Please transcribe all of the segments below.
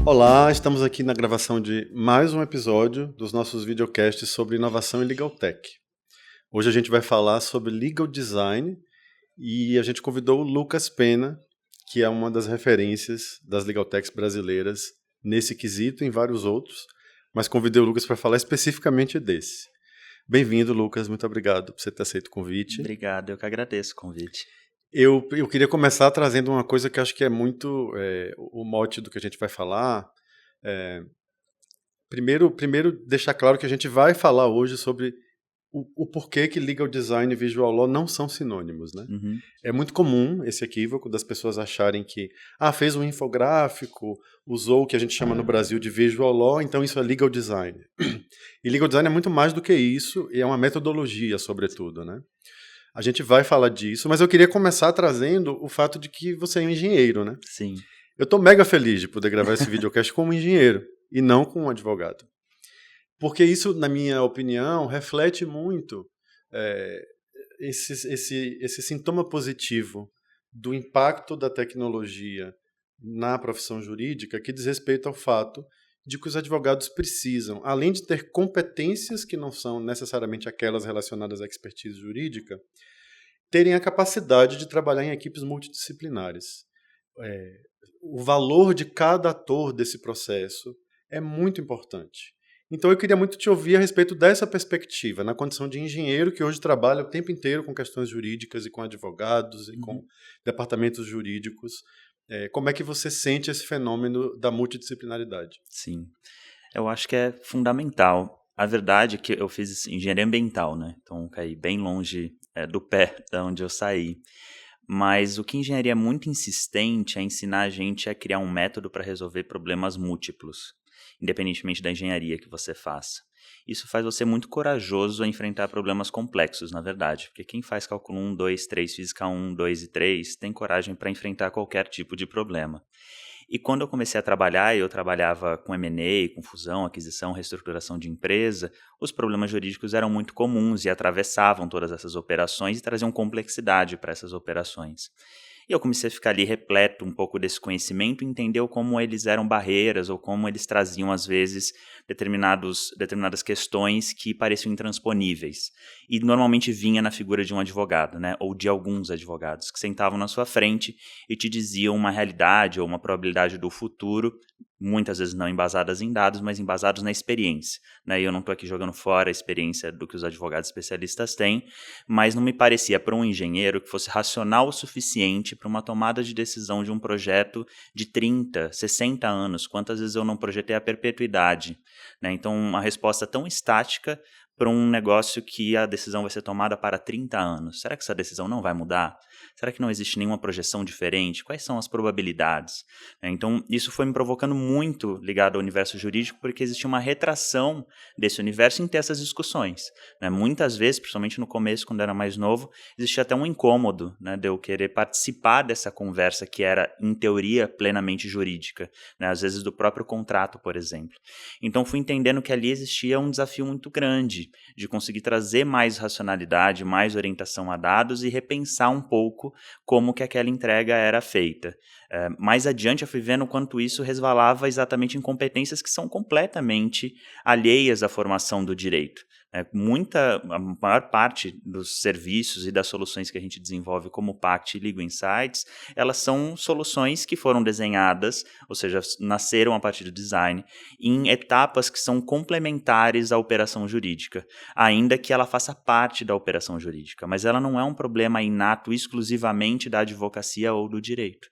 Olá, estamos aqui na gravação de mais um episódio dos nossos videocasts sobre inovação e Legal Tech. Hoje a gente vai falar sobre Legal Design e a gente convidou o Lucas Pena, que é uma das referências das Legal Techs brasileiras nesse quesito e em vários outros, mas convidei o Lucas para falar especificamente desse. Bem-vindo, Lucas, muito obrigado por você ter aceito o convite. Obrigado, eu que agradeço o convite. Eu queria começar trazendo uma coisa que acho que é muito o mote do que a gente vai falar. Primeiro, deixar claro que a gente vai falar hoje sobre o porquê que legal design e visual law não são sinônimos, né? Uhum. É muito comum esse equívoco das pessoas acharem que fez um infográfico, usou o que a gente chama no Brasil de visual law, então isso é legal design. E legal design é muito mais do que isso, e é uma metodologia, sobretudo, né? A gente vai falar disso, mas eu queria começar trazendo o fato de que você é um engenheiro, né? Sim. Eu tô mega feliz de poder gravar esse videocast como engenheiro e não como um advogado. Porque isso, na minha opinião, reflete muito é, esse sintoma positivo do impacto da tecnologia na profissão jurídica, que diz respeito ao fato de que os advogados precisam, além de ter competências que não são necessariamente aquelas relacionadas à expertise jurídica, terem a capacidade de trabalhar em equipes multidisciplinares. O valor de cada ator desse processo é muito importante. Então eu queria muito te ouvir a respeito dessa perspectiva, na condição de engenheiro que hoje trabalha o tempo inteiro com questões jurídicas e com advogados e com departamentos jurídicos. Como é que você sente esse fenômeno da multidisciplinaridade? Sim, eu acho que é fundamental. A verdade é que eu fiz engenharia ambiental, né? Então caí bem longe do pé da onde eu saí. Mas o que engenharia é muito insistente é ensinar a gente a criar um método para resolver problemas múltiplos, independentemente da engenharia que você faça. Isso faz você muito corajoso a enfrentar problemas complexos, na verdade, porque quem faz cálculo 1, 2, 3, física 1, 2 e 3 tem coragem para enfrentar qualquer tipo de problema. E quando eu comecei a trabalhar, eu trabalhava com M&A, com fusão, aquisição, reestruturação de empresa, os problemas jurídicos eram muito comuns e atravessavam todas essas operações e traziam complexidade para essas operações. E eu comecei a ficar ali repleto um pouco desse conhecimento e entender como eles eram barreiras ou como eles traziam, às vezes, determinadas questões que pareciam intransponíveis. E normalmente vinha na figura de um advogado, né? Ou de alguns advogados, que sentavam na sua frente e te diziam uma realidade ou uma probabilidade do futuro, muitas vezes não embasadas em dados, mas embasados na experiência, né? E eu não estou aqui jogando fora a experiência do que os advogados especialistas têm, mas não me parecia para um engenheiro que fosse racional o suficiente para uma tomada de decisão de um projeto de 30, 60 anos. Quantas vezes eu não projetei a perpetuidade, né? Então, uma resposta tão estática para um negócio que a decisão vai ser tomada para 30 anos. Será que essa decisão não vai mudar? Será que não existe nenhuma projeção diferente? Quais são as probabilidades? Então, isso foi me provocando muito ligado ao universo jurídico, porque existia uma retração desse universo em ter essas discussões, né? Muitas vezes, principalmente no começo, quando eu era mais novo, existia até um incômodo, né, de eu querer participar dessa conversa que era, em teoria, plenamente jurídica, né? Às vezes do próprio contrato, por exemplo. Então, fui entendendo que ali existia um desafio muito grande de conseguir trazer mais racionalidade, mais orientação a dados e repensar um pouco como que aquela entrega era feita. Mais adiante eu fui vendo quanto isso resvalava exatamente em competências que são completamente alheias à formação do direito. A maior parte dos serviços e das soluções que a gente desenvolve como Pact e Legal Insights, elas são soluções que foram desenhadas, ou seja, nasceram a partir do design, em etapas que são complementares à operação jurídica, ainda que ela faça parte da operação jurídica, mas ela não é um problema inato exclusivamente da advocacia ou do direito.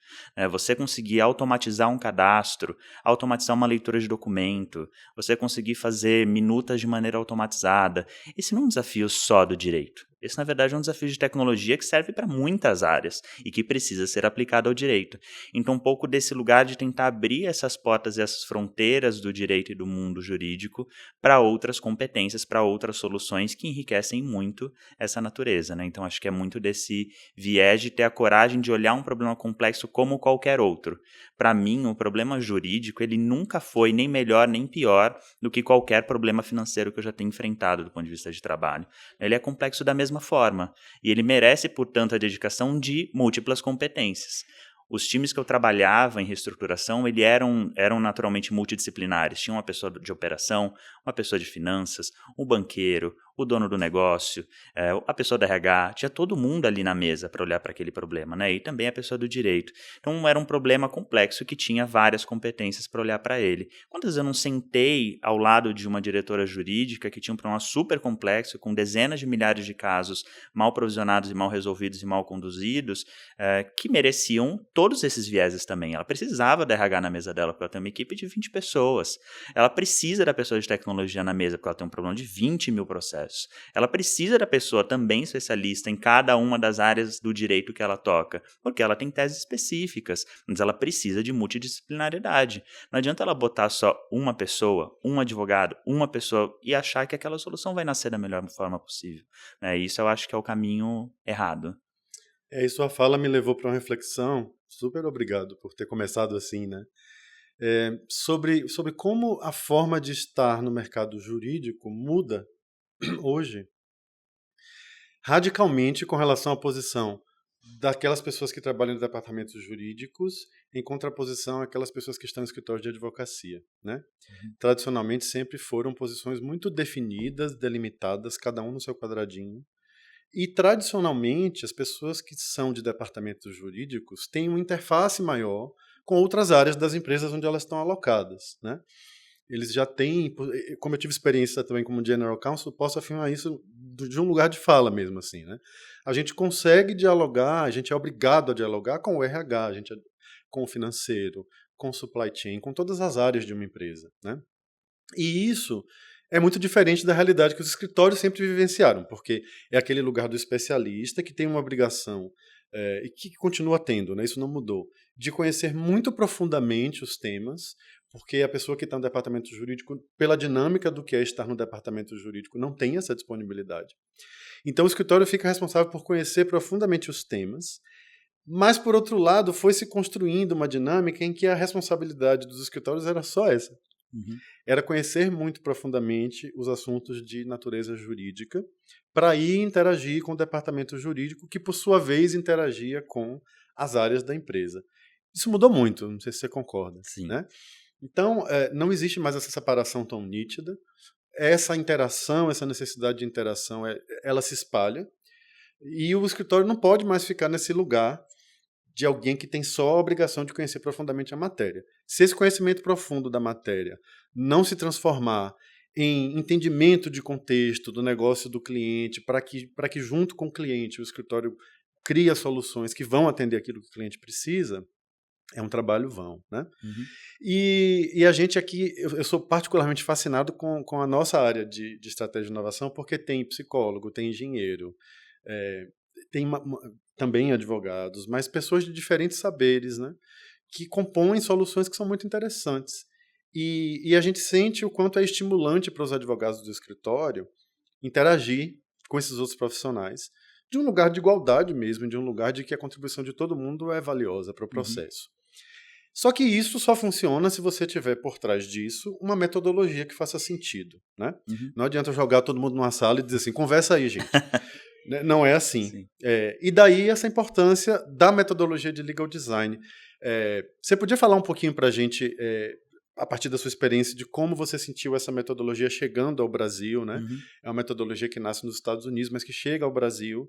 Você conseguir automatizar um cadastro, automatizar uma leitura de documento, você conseguir fazer minutas de maneira automatizada, esse não é um desafio só do direito. Esse, na verdade, é um desafio de tecnologia que serve para muitas áreas e que precisa ser aplicado ao direito. Então, um pouco desse lugar de tentar abrir essas portas e essas fronteiras do direito e do mundo jurídico para outras competências, para outras soluções que enriquecem muito essa natureza, né? Então, acho que é muito desse viés de ter a coragem de olhar um problema complexo como qualquer outro. Para mim, o problema jurídico, ele nunca foi nem melhor nem pior do que qualquer problema financeiro que eu já tenha enfrentado do ponto de vista de trabalho. Ele é complexo da mesma forma e ele merece, portanto, a dedicação de múltiplas competências. Os times que eu trabalhava em reestruturação, eram naturalmente multidisciplinares. Tinha uma pessoa de operação, uma pessoa de finanças, um banqueiro, o dono do negócio, a pessoa da RH, tinha todo mundo ali na mesa para olhar para aquele problema, né? E também a pessoa do direito. Então era um problema complexo que tinha várias competências para olhar para ele. Quantas vezes eu não sentei ao lado de uma diretora jurídica que tinha um problema super complexo, com dezenas de milhares de casos mal provisionados e mal resolvidos e mal conduzidos, que mereciam todos esses vieses também. Ela precisava da RH na mesa dela, porque ela tem uma equipe de 20 pessoas. Ela precisa da pessoa de tecnologia na mesa, porque ela tem um problema de 20 mil processos. Ela precisa da pessoa também especialista em cada uma das áreas do direito que ela toca, porque ela tem teses específicas, mas ela precisa de multidisciplinaridade. Não adianta ela botar só uma pessoa, um advogado, uma pessoa e achar que aquela solução vai nascer da melhor forma possível. Isso eu acho que é o caminho errado. E sua fala me levou para uma reflexão, super obrigado por ter começado assim, né? Sobre como a forma de estar no mercado jurídico muda hoje radicalmente com relação à posição daquelas pessoas que trabalham em departamentos jurídicos em contraposição àquelas pessoas que estão no escritório de advocacia, né? Tradicionalmente sempre foram posições muito definidas, delimitadas, cada um no seu quadradinho. E, tradicionalmente, as pessoas que são de departamentos jurídicos têm uma interface maior com outras áreas das empresas onde elas estão alocadas, né? Eles já têm, como eu tive experiência também como General Counsel, posso afirmar isso de um lugar de fala mesmo, assim, né? A gente consegue dialogar, a gente é obrigado a dialogar com o RH, com o financeiro, com o supply chain, com todas as áreas de uma empresa, né? E isso é muito diferente da realidade que os escritórios sempre vivenciaram, porque é aquele lugar do especialista que tem uma obrigação, e que continua tendo, né, isso não mudou, de conhecer muito profundamente os temas, porque a pessoa que está no departamento jurídico, pela dinâmica do que é estar no departamento jurídico, não tem essa disponibilidade. Então o escritório fica responsável por conhecer profundamente os temas, mas, por outro lado, foi se construindo uma dinâmica em que a responsabilidade dos escritórios era só essa. Era conhecer muito profundamente os assuntos de natureza jurídica para ir interagir com o departamento jurídico, que por sua vez interagia com as áreas da empresa. Isso mudou muito, não sei se você concorda. Sim. Né? Então, não existe mais essa separação tão nítida. Essa interação, essa necessidade de interação, ela se espalha. E o escritório não pode mais ficar nesse lugar de alguém que tem só a obrigação de conhecer profundamente a matéria. Se esse conhecimento profundo da matéria não se transformar em entendimento de contexto do negócio do cliente, para que junto com o cliente o escritório crie soluções que vão atender aquilo que o cliente precisa, é um trabalho vão. Né? E a gente aqui, eu sou particularmente fascinado com a nossa área de estratégia de inovação, porque tem psicólogo, tem engenheiro, tem também advogados, mas pessoas de diferentes saberes, né, que compõem soluções que são muito interessantes. E a gente sente o quanto é estimulante para os advogados do escritório interagir com esses outros profissionais, de um lugar de igualdade mesmo, de um lugar de que a contribuição de todo mundo é valiosa para o processo. Só que isso só funciona se você tiver por trás disso uma metodologia que faça sentido. Né? Não adianta jogar todo mundo numa sala e dizer assim, conversa aí, gente. Não é assim. E daí essa importância da metodologia de legal design. Você podia falar um pouquinho para a gente, a partir da sua experiência, de como você sentiu essa metodologia chegando ao Brasil, né? É uma metodologia que nasce nos Estados Unidos, mas que chega ao Brasil,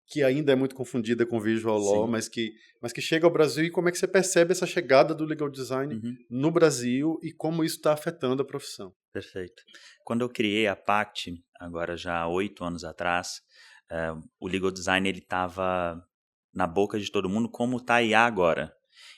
que ainda é muito confundida com visual law, mas que chega ao Brasil, e como é que você percebe essa chegada do legal design no Brasil e como isso está afetando a profissão? Perfeito. Quando eu criei a Pact, agora já há 8 anos atrás, o legal design estava na boca de todo mundo, como está aí agora.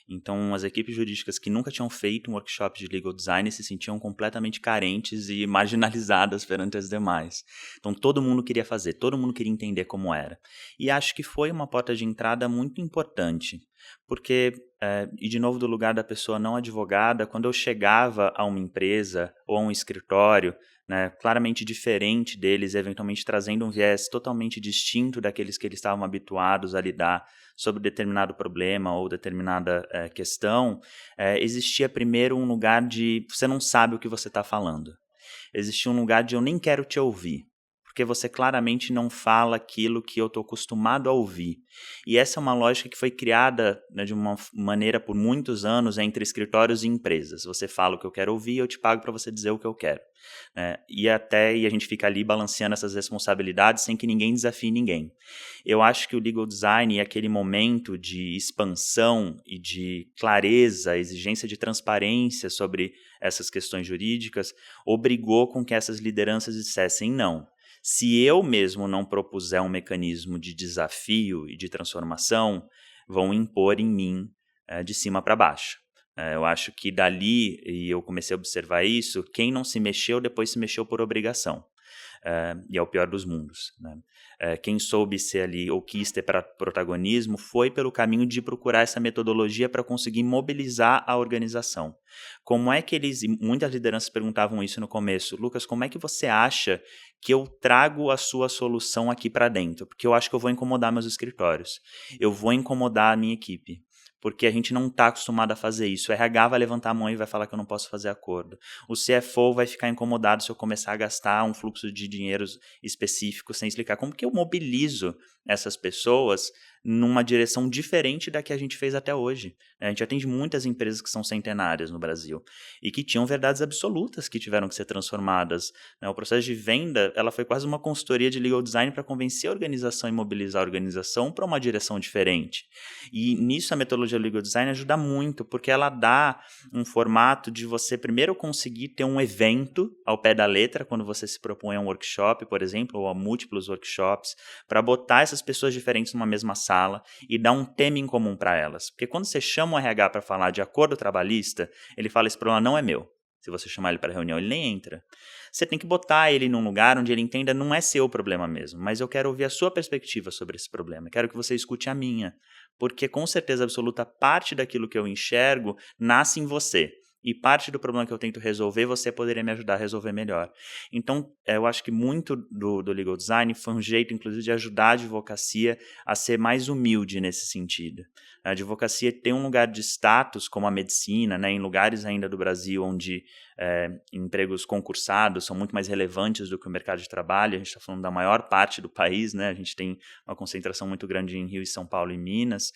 Então, as equipes jurídicas que nunca tinham feito um workshop de legal design se sentiam completamente carentes e marginalizadas perante as demais. Então, todo mundo queria fazer, todo mundo queria entender como era. E acho que foi uma porta de entrada muito importante, porque, e de novo do lugar da pessoa não advogada, quando eu chegava a uma empresa ou a um escritório, né, claramente diferente deles, eventualmente trazendo um viés totalmente distinto daqueles que eles estavam habituados a lidar sobre determinado problema ou determinada questão, existia primeiro um lugar de você não sabe o que você está falando. Existia um lugar de eu nem quero te ouvir, porque você claramente não fala aquilo que eu estou acostumado a ouvir. E essa é uma lógica que foi criada, né, de uma maneira por muitos anos entre escritórios e empresas. Você fala o que eu quero ouvir, eu te pago para você dizer o que eu quero. E a gente fica ali balanceando essas responsabilidades sem que ninguém desafie ninguém. Eu acho que o legal design e aquele momento de expansão e de clareza, exigência de transparência sobre essas questões jurídicas, obrigou com que essas lideranças dissessem não. Se eu mesmo não propuser um mecanismo de desafio e de transformação, vão impor em mim de cima para baixo. Eu acho que dali, e eu comecei a observar isso, quem não se mexeu, depois se mexeu por obrigação. E é o pior dos mundos. Né? Quem soube ser ali ou quis ter protagonismo foi pelo caminho de procurar essa metodologia para conseguir mobilizar a organização. Como é que e muitas lideranças perguntavam isso no começo, Lucas, como é que você acha que eu trago a sua solução aqui para dentro? Porque eu acho que eu vou incomodar meus escritórios, eu vou incomodar a minha equipe. Porque a gente não está acostumado a fazer isso. O RH vai levantar a mão e vai falar que eu não posso fazer acordo. O CFO vai ficar incomodado se eu começar a gastar um fluxo de dinheiro específico sem explicar. Como que eu mobilizo essas pessoas numa direção diferente da que a gente fez até hoje? A gente atende muitas empresas que são centenárias no Brasil e que tinham verdades absolutas que tiveram que ser transformadas. O processo de venda, ela foi quase uma consultoria de legal design para convencer a organização e mobilizar a organização para uma direção diferente. E nisso a metodologia legal design ajuda muito, porque ela dá um formato de você primeiro conseguir ter um evento ao pé da letra, quando você se propõe a um workshop, por exemplo, ou a múltiplos workshops, para botar essas pessoas diferentes numa mesma sala e dar um tema em comum para elas. Porque quando você chama o RH para falar de acordo trabalhista, ele fala, esse problema não é meu. Se você chamar ele para reunião, ele nem entra. Você tem que botar ele num lugar onde ele entenda não é seu problema mesmo, mas eu quero ouvir a sua perspectiva sobre esse problema. Quero que você escute a minha, porque com certeza absoluta parte daquilo que eu enxergo nasce em você. E parte do problema que eu tento resolver, você poderia me ajudar a resolver melhor. Então, eu acho que muito do legal design foi um jeito, inclusive, de ajudar a advocacia a ser mais humilde nesse sentido. A advocacia tem um lugar de status, como a medicina, né, em lugares ainda do Brasil onde empregos concursados são muito mais relevantes do que o mercado de trabalho. A gente está falando da maior parte do país, né? A gente tem uma concentração muito grande em Rio e São Paulo e Minas.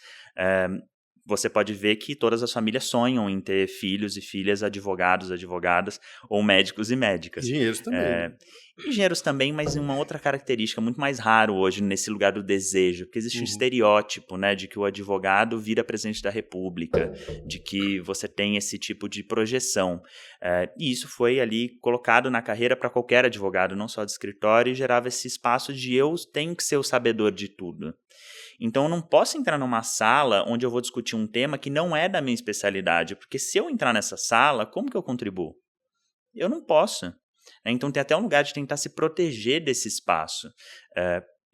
Você pode ver que todas as famílias sonham em ter filhos e filhas advogados, advogadas, ou médicos e médicas. Engenheiros também. Né? Engenheiros também, mas uma outra característica muito mais raro hoje nesse lugar do desejo, porque existe um estereótipo, né, de que o advogado vira presidente da República, de que você tem esse tipo de projeção. E isso foi ali colocado na carreira para qualquer advogado, não só de escritório, e gerava esse espaço de eu tenho que ser o sabedor de tudo. Então, eu não posso entrar numa sala onde eu vou discutir um tema que não é da minha especialidade, porque se eu entrar nessa sala, como que eu contribuo? Eu não posso. Então, tem até um lugar de tentar se proteger desse espaço.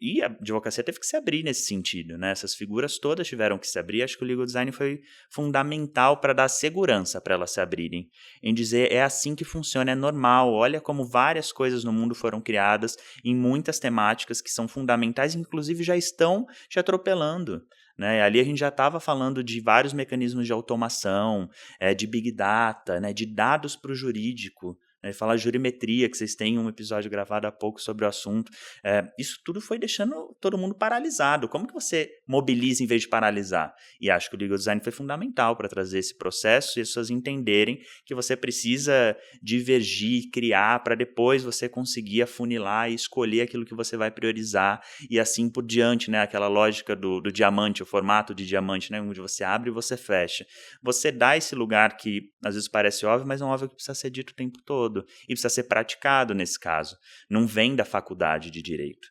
E a advocacia teve que se abrir nesse sentido, né? Essas figuras todas tiveram que se abrir. Acho que o legal design foi fundamental para dar segurança para elas se abrirem. Em dizer, é assim que funciona, é normal. Olha como várias coisas no mundo foram criadas em muitas temáticas que são fundamentais, inclusive já estão te atropelando. Né? Ali a gente já estava falando de vários mecanismos de automação, de big data, né? De dados para o jurídico. Falar jurimetria, que vocês têm um episódio gravado há pouco sobre o assunto. Isso tudo foi deixando todo mundo paralisado. Como que você mobiliza em vez de paralisar? E acho que o legal design foi fundamental para trazer esse processo e as pessoas entenderem que você precisa divergir, criar, para depois você conseguir afunilar e escolher aquilo que você vai priorizar e assim por diante, né? Aquela lógica do diamante, o formato de diamante, né? Onde você abre e você fecha. Você dá esse lugar que às vezes parece óbvio, mas é um óbvio que precisa ser dito o tempo todo. E precisa ser praticado nesse caso. Não vem da faculdade de direito.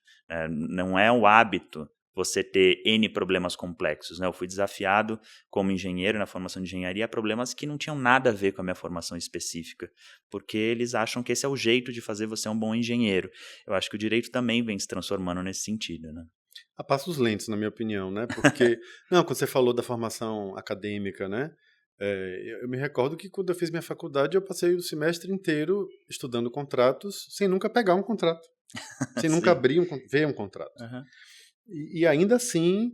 Não é o hábito você ter N problemas complexos. Né? Eu fui desafiado como engenheiro na formação de engenharia a problemas que não tinham nada a ver com a minha formação específica, porque eles acham que esse é o jeito de fazer você um bom engenheiro. Eu acho que o direito também vem se transformando nesse sentido. Né? A passos lentos, na minha opinião, né? Porque, quando você falou da formação acadêmica, né? Eu me recordo que quando eu fiz minha faculdade eu passei o semestre inteiro estudando contratos sem nunca pegar um contrato, sem nunca ver um contrato. E ainda assim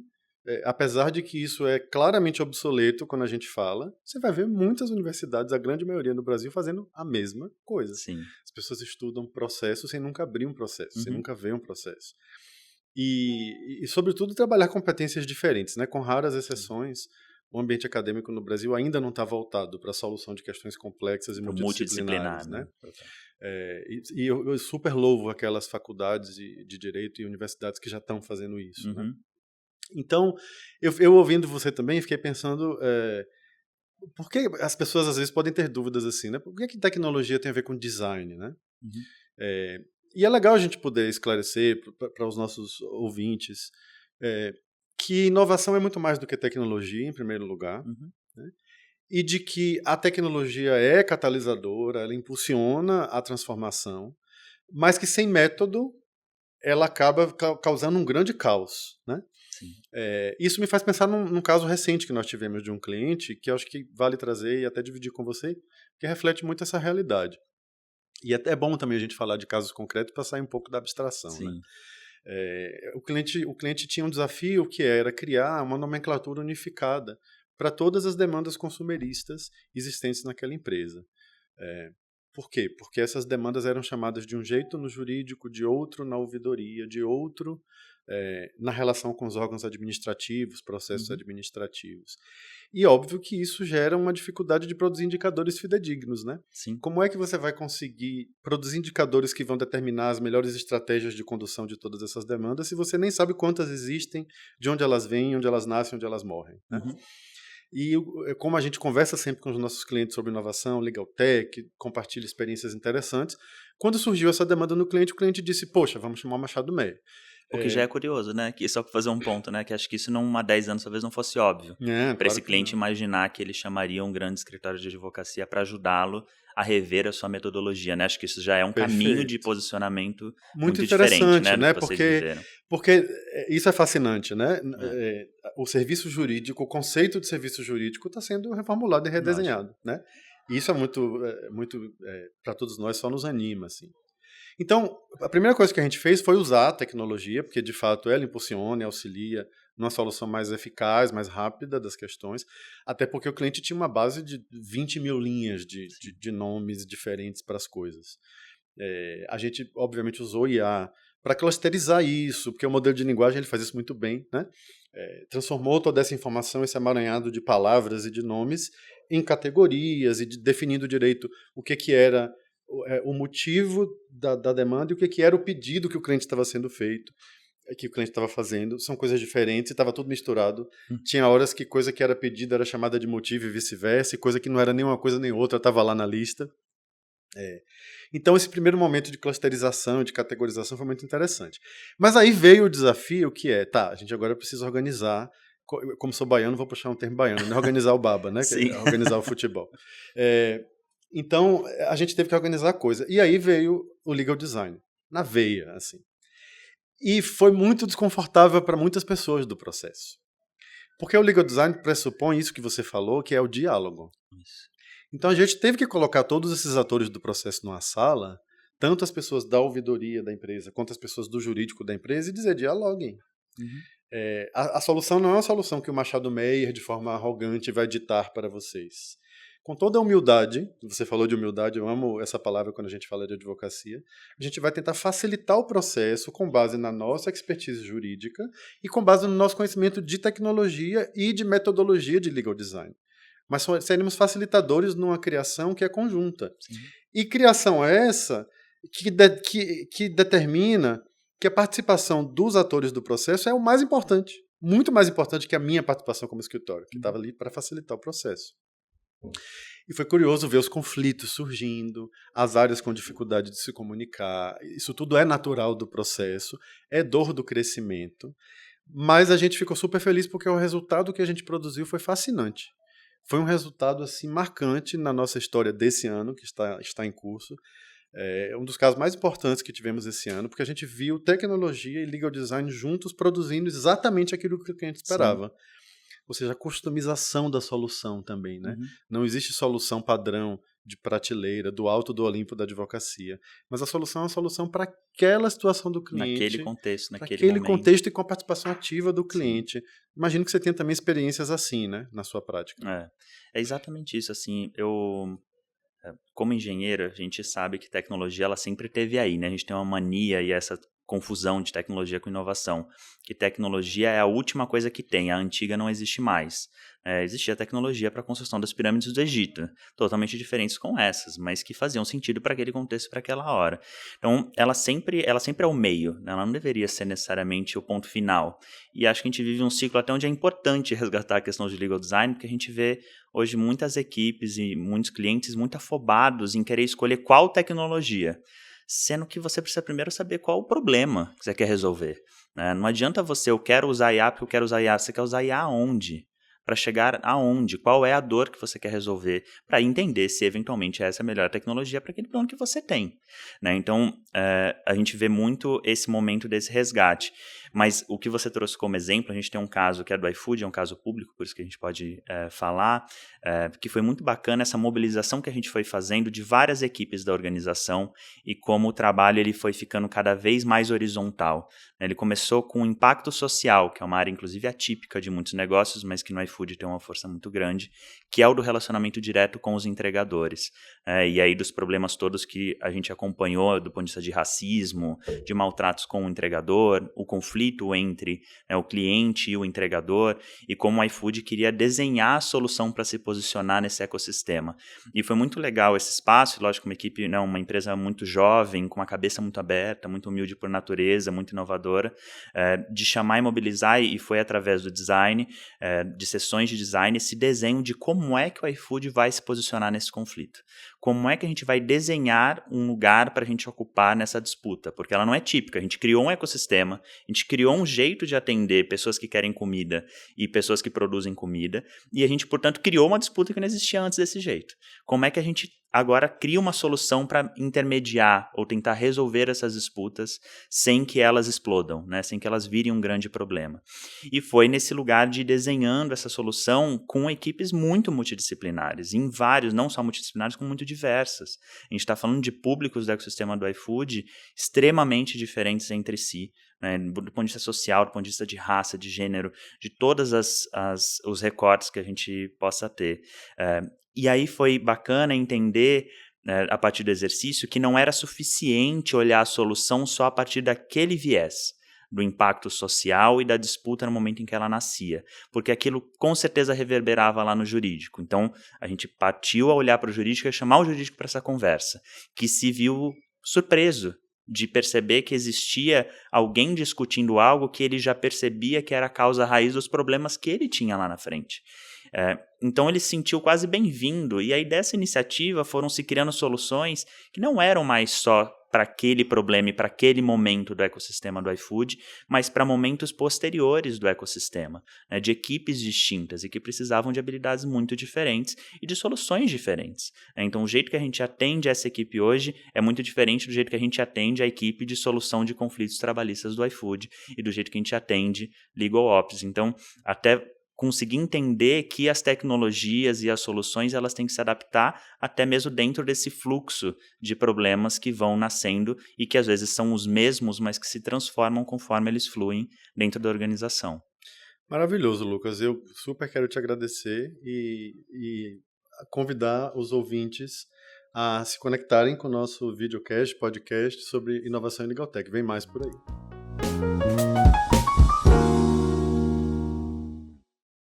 apesar de que isso é claramente obsoleto quando a gente fala, você vai ver muitas universidades, a grande maioria no Brasil, fazendo a mesma coisa. Sim. As pessoas estudam processo sem nunca abrir um processo, sem Uhum. nunca ver um processo. E, sobretudo, trabalhar competências diferentes, né? Com raras exceções, o ambiente acadêmico no Brasil ainda não está voltado para a solução de questões complexas e Pro multidisciplinares, multidisciplinar, né? né? E eu super louvo aquelas faculdades de direito e universidades que já estão fazendo isso, né? Uhum. Então, eu ouvindo você também, fiquei pensando, por que as pessoas às vezes podem ter dúvidas assim, né? Por que tecnologia tem a ver com design, né? Uhum. E é legal a gente poder esclarecer para os nossos ouvintes que inovação é muito mais do que tecnologia, em primeiro lugar, Uhum. né? E de que a tecnologia é catalisadora, ela impulsiona a transformação, mas que sem método ela acaba causando um grande caos, né? Sim. Isso me faz pensar num caso recente que nós tivemos de um cliente, que eu acho que vale trazer e até dividir com você, que reflete muito essa realidade. E é bom também a gente falar de casos concretos para sair um pouco da abstração, né? Sim. O cliente tinha um desafio que era criar uma nomenclatura unificada para todas as demandas consumeristas existentes naquela empresa. Por quê? Porque essas demandas eram chamadas de um jeito no jurídico, de outro na ouvidoria, de outro na relação com os órgãos administrativos, processos Uhum. administrativos. E óbvio que isso gera uma dificuldade de produzir indicadores fidedignos, né? Sim. Como é que você vai conseguir produzir indicadores que vão determinar as melhores estratégias de condução de todas essas demandas se você nem sabe quantas existem, de onde elas vêm, onde elas nascem, onde elas morrem, né? Uhum. E como a gente conversa sempre com os nossos clientes sobre inovação, legal tech, compartilha experiências interessantes, quando surgiu essa demanda no cliente, o cliente disse, poxa, vamos chamar o Machado Meyer. O que já é curioso, né? Que, só para fazer um ponto, né? Que acho que isso há 10 anos talvez não fosse óbvio. Para Claro esse que cliente não. imaginar que ele chamaria um grande escritório de advocacia para ajudá-lo a rever a sua metodologia, né? Acho que isso já é um caminho de Perfeito. posicionamento Muito muito diferente, interessante, né? Do né? que vocês viveram. Porque isso é fascinante, né? É, O serviço jurídico, o conceito de serviço jurídico está sendo reformulado e lógico. redesenhado, né? E isso é muito para todos nós, só nos anima, assim. Então, a primeira coisa que a gente fez foi usar a tecnologia, porque de fato ela impulsiona e auxilia numa solução mais eficaz, mais rápida das questões, até porque o cliente tinha uma base de 20 mil linhas Sim. de nomes diferentes para as coisas. A gente, obviamente, usou IA para clusterizar isso, porque o modelo de linguagem ele faz isso muito bem, né? Transformou toda essa informação, esse emaranhado de palavras e de nomes, em categorias e definindo direito o que era o motivo da demanda e o que era o pedido que o cliente estava sendo feito, que o cliente estava fazendo. São coisas diferentes, estava tudo misturado. Tinha horas que coisa que era pedida era chamada de motivo e vice-versa, e coisa que não era nem uma coisa nem outra estava lá na lista. Então, esse primeiro momento de clusterização, de categorização foi muito interessante. Mas aí veio o desafio que a gente agora precisa organizar, como sou baiano, vou puxar um termo baiano, né? Organizar o baba, né? Sim. Organizar o futebol. Então, a gente teve que organizar a coisa. E aí veio o legal design, na veia, assim. E foi muito desconfortável para muitas pessoas do processo. Porque o legal design pressupõe isso que você falou, que é o diálogo. Isso. Então a gente teve que colocar todos esses atores do processo numa sala, tanto as pessoas da ouvidoria da empresa, quanto as pessoas do jurídico da empresa, e dizer, dialoguem. Uhum. A solução não é uma solução que o Machado Meyer, de forma arrogante, vai ditar para vocês. Com toda a humildade, você falou de humildade, eu amo essa palavra quando a gente fala de advocacia, a gente vai tentar facilitar o processo com base na nossa expertise jurídica e com base no nosso conhecimento de tecnologia e de metodologia de legal design. Mas seremos facilitadores numa criação que é conjunta. Sim. E criação é essa que determina que a participação dos atores do processo é o mais importante. Muito mais importante que a minha participação como escritório, que estava ali para facilitar o processo. E foi curioso ver os conflitos surgindo, as áreas com dificuldade de se comunicar. Isso tudo é natural do processo, é dor do crescimento. Mas a gente ficou super feliz porque o resultado que a gente produziu foi fascinante. Foi um resultado assim marcante na nossa história desse ano, que está em curso. É um dos casos mais importantes que tivemos esse ano, porque a gente viu tecnologia e legal design juntos produzindo exatamente aquilo que o cliente esperava. Sim. Ou seja, a customização da solução também, né? Uhum. Não existe solução padrão de prateleira, do alto do Olimpo da advocacia. Mas a solução é uma solução para aquela situação do cliente. Naquele contexto, para naquele aquele momento. contexto e com a participação ativa do Sim. cliente. Imagino que você tenha também experiências assim, né, na sua prática. É exatamente isso, assim, como engenheiro, a gente sabe que tecnologia ela sempre esteve aí, né? A gente tem uma mania e essa confusão de tecnologia com inovação, que tecnologia é a última coisa que tem, a antiga não existe mais. Existia tecnologia para a construção das pirâmides do Egito, totalmente diferentes com essas, mas que faziam sentido para aquele contexto, para aquela hora. Então, ela sempre é o meio, né? Ela não deveria ser necessariamente o ponto final. E acho que a gente vive um ciclo até onde é importante resgatar a questão de legal design, porque a gente vê hoje muitas equipes e muitos clientes muito afobados em querer escolher qual tecnologia, sendo que você precisa primeiro saber qual o problema que você quer resolver. Né? Não adianta eu quero usar IA porque eu quero usar IA, você quer usar IA aonde? Para chegar aonde? Qual é a dor que você quer resolver? Para entender se eventualmente essa é a melhor tecnologia para aquele plano que você tem. Né? Então, a gente vê muito esse momento desse resgate. Mas o que você trouxe como exemplo, a gente tem um caso que é do iFood, é um caso público, por isso que a gente pode falar, que foi muito bacana essa mobilização que a gente foi fazendo de várias equipes da organização e como o trabalho ele foi ficando cada vez mais horizontal. Ele começou com o impacto social, que é uma área inclusive atípica de muitos negócios, mas que no iFood tem uma força muito grande, que é o do relacionamento direto com os entregadores. E aí dos problemas todos que a gente acompanhou do ponto de vista de racismo, de maltratos com o entregador, o conflito entre o cliente e o entregador, e como o iFood queria desenhar a solução para se posicionar nesse ecossistema. E foi muito legal esse espaço, lógico, uma equipe, uma empresa muito jovem, com uma cabeça muito aberta, muito humilde por natureza, muito inovadora, de chamar e mobilizar, e foi através do design, de sessões de design, esse desenho de como é que o iFood vai se posicionar nesse conflito. Como é que a gente vai desenhar um lugar para a gente ocupar nessa disputa? Porque ela não é típica. A gente criou um ecossistema, a gente criou um jeito de atender pessoas que querem comida e pessoas que produzem comida, e a gente, portanto, criou uma disputa que não existia antes desse jeito. Como é que a gente agora cria uma solução para intermediar ou tentar resolver essas disputas sem que elas explodam, né? Sem que elas virem um grande problema? E foi nesse lugar de desenhando essa solução com equipes muito multidisciplinares, em vários, não só multidisciplinares, como muito diversas. A gente está falando de públicos do ecossistema do iFood extremamente diferentes entre si, né, do ponto de vista social, do ponto de vista de raça, de gênero, de todos os recortes que a gente possa ter. E aí foi bacana entender, a partir do exercício, que não era suficiente olhar a solução só a partir daquele viés, do impacto social e da disputa no momento em que ela nascia, porque aquilo com certeza reverberava lá no jurídico. Então, a gente partiu a olhar para o jurídico e chamar o jurídico para essa conversa, que se viu surpreso de perceber que existia alguém discutindo algo que ele já percebia que era a causa raiz dos problemas que ele tinha lá na frente. Então ele se sentiu quase bem-vindo, e aí dessa iniciativa foram se criando soluções que não eram mais só para aquele problema e para aquele momento do ecossistema do iFood, mas para momentos posteriores do ecossistema, né, de equipes distintas e que precisavam de habilidades muito diferentes e de soluções diferentes. Então o jeito que a gente atende essa equipe hoje é muito diferente do jeito que a gente atende a equipe de solução de conflitos trabalhistas do iFood e do jeito que a gente atende Legal Ops. Então, até conseguir entender que as tecnologias e as soluções elas têm que se adaptar até mesmo dentro desse fluxo de problemas que vão nascendo e que às vezes são os mesmos, mas que se transformam conforme eles fluem dentro da organização. Maravilhoso, Lucas. Eu super quero te agradecer e convidar os ouvintes a se conectarem com o nosso videocast, podcast sobre inovação em Legal Tech. Vem mais por aí.